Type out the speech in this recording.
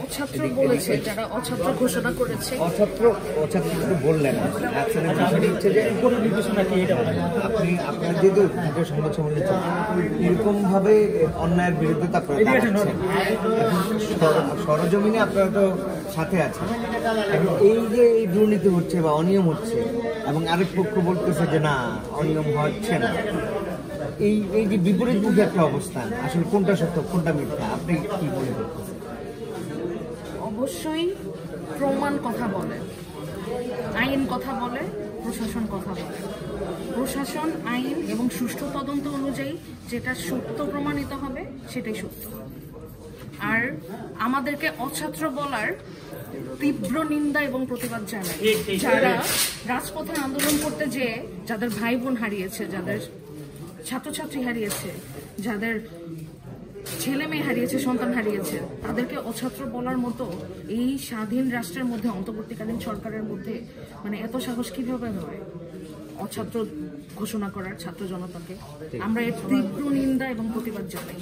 অছাত্র বলেছে, যারা অছাত্র ঘোষণা করেছে। অছাত্র বললেন হচ্ছে যে আপনি আপনার যেহেতু সংবাদ সম্মেলন এরকম ভাবে অন্যায়ের বিরুদ্ধে সরজমিনে আপনারা তো সাথে আছেন। এবং এই যে এই দুর্নীতি হচ্ছে বা অনিয়ম হচ্ছে এবং আরেক পক্ষ বলতেছে যে না অনিয়ম হচ্ছে না, এই যে বিপরীতমুখী একটা অবস্থান, আসলে কোনটা সত্য কোনটা মিথ্যা আপনি কি মনে করতেছেন? অবশ্যই প্রমাণ কথা বলে, আইন কথা বলে, প্রশাসন কথা বলে। প্রশাসন আইন এবং সুষ্ঠু তদন্ত অনুযায়ী যেটা সত্য প্রমাণিত হবে সেটাই সত্য। আর আমাদেরকে অছাত্র বলার তীব্র নিন্দা এবং প্রতিবাদ জানাই। যারা রাজপথে আন্দোলন করতে যেয়ে যাদের ভাই বোন হারিয়েছে, যাদের ছাত্রছাত্রী হারিয়েছে, যাদের ছেলে মেয়ে হারিয়েছে, সন্তান হারিয়েছে, তাদেরকে অছাত্র বলার মতো এই স্বাধীন রাষ্ট্রের মধ্যে, অন্তর্বর্তীকালীন সরকারের মধ্যে এত সাহস কিভাবে হয় অছাত্র ঘোষণা করার ছাত্র জনতাকে? আমরা এর তীব্র নিন্দা এবং প্রতিবাদ জানাই।